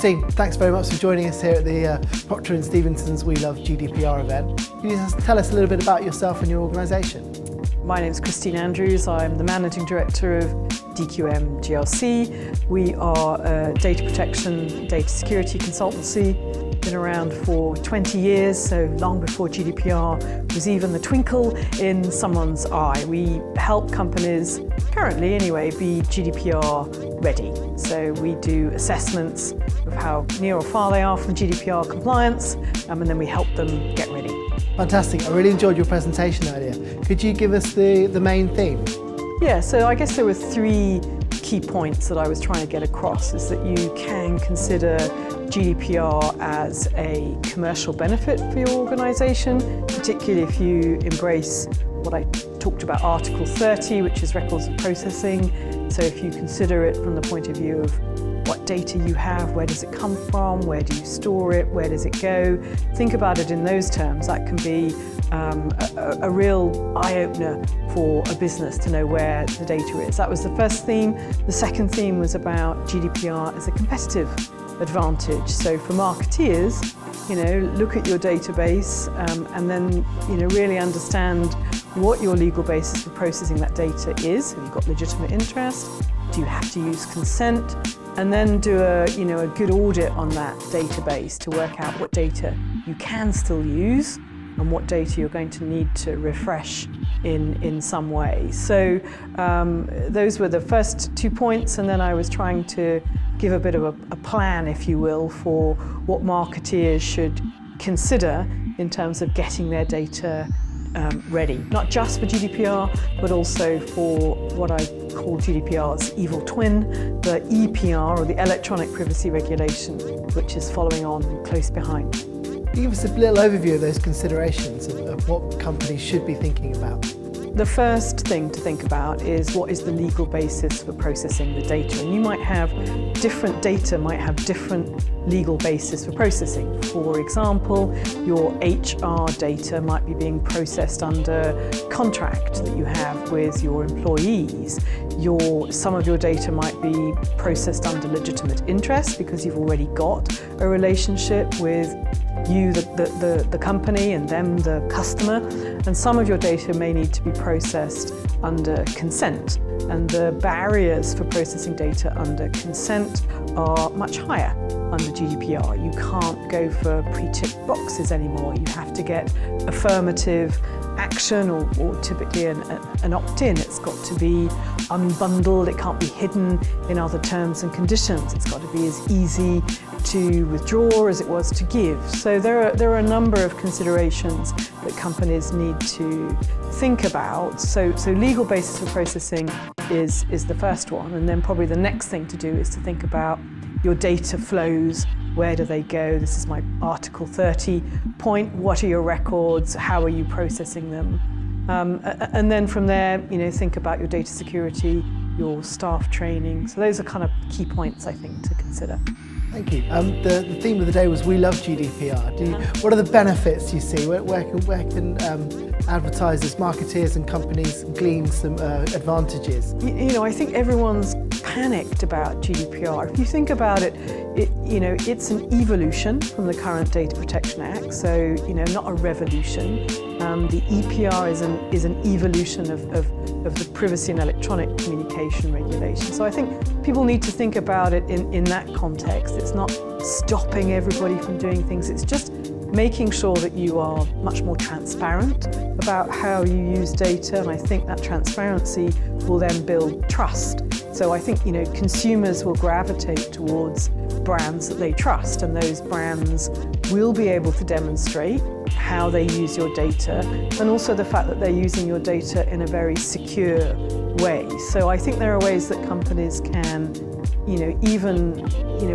Christine, thanks very much for joining us here at the Proctor and Stevenson's We Love GDPR event. Can you just tell us a little bit about yourself and your organisation? My name is Christine Andrews. I'm the Managing Director of DQM GLC. We are a data protection, data security consultancy. Been around for 20 years, so long before GDPR was even the twinkle in someone's eye. We help companies, currently anyway, be GDPR ready. So we do assessments of how near or far they are from GDPR compliance, and then we help them get ready. Fantastic. I really enjoyed your presentation earlier. Could you give us the main theme? Yeah, so I guess there were three key points that I was trying to get across, is that you can consider GDPR as a commercial benefit for your organisation, particularly if you embrace what I talked about, Article 30, which is records of processing. So if you consider it from the point of view of what data you have, where does it come from, where do you store it, where does it go, think about it in those terms. That can be a real eye-opener for a business to know where the data is. That was the first theme. The second theme was about GDPR as a competitive advantage. So for marketeers, look at your database and then really understand what your legal basis for processing that data is. Have you got legitimate interest? Do you have to use consent? And then do a good audit on that database to work out what data you can still use and what data you're going to need to refresh in some way. So those were the first 2 points, and then I was trying to give a bit of a plan, if you will, for what marketeers should consider in terms of getting their data ready, not just for GDPR, but also for what I call GDPR's evil twin, the EPR, or the Electronic Privacy Regulation, which is following on close behind. Can you give us a little overview of those considerations of what companies should be thinking about? The first thing to think about is what is the legal basis for processing the data. And you might have different data, might have different legal basis for processing. For example, your HR data might be being processed under contract that you have with your employees. Some of your data might be processed under legitimate interest because you've already got a relationship with you, the company, and them, the customer. And some of your data may need to be processed under consent. And the barriers for processing data under consent are much higher under GDPR. You can't go for pre-ticked boxes anymore. You have to get affirmative action or typically an opt-in. It's got to be unbundled. It can't be hidden in other terms and conditions. It's got to be as easy to withdraw as it was to give. So there are a number of considerations that companies need to think about. So legal basis for processing is the first one, and then probably the next thing to do is to think about your data flows. Where do they go? This is my Article 30 point. What are your records? How are you processing them? And then from there, think about your data security, your staff training. So those are kind of key points, I think, to consider. Thank you. The theme of the day was We Love GDPR. What are the benefits you see? Where can advertisers, marketeers and companies glean some advantages? I think everyone's panicked about GDPR. If you think about it, it's an evolution from the current Data Protection Act, so not a revolution. The EPR is an evolution of the Privacy and Electronic Communication Regulation. So I think people need to think about it in that context. It's not stopping everybody from doing things, it's just making sure that you are much more transparent about how you use data, and I think that transparency will then build trust. So I think consumers will gravitate towards brands that they trust, and those brands will be able to demonstrate how they use your data, and also the fact that they're using your data in a very secure way. So I think there are ways that companies can even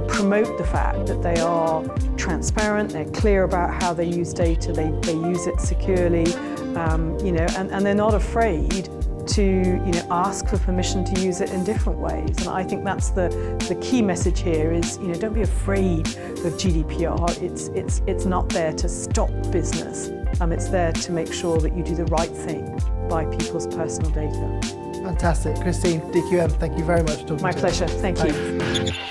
promote the fact that they are transparent, they're clear about how they use data, they use it securely, and they're not afraid to ask for permission to use it in different ways. And I think that's the key message here is don't be afraid of GDPR. It's not there to stop business. It's there to make sure that you do the right thing by people's personal data. Fantastic. Christine, DQM, thank you very much for talking to us. My pleasure. Thank you.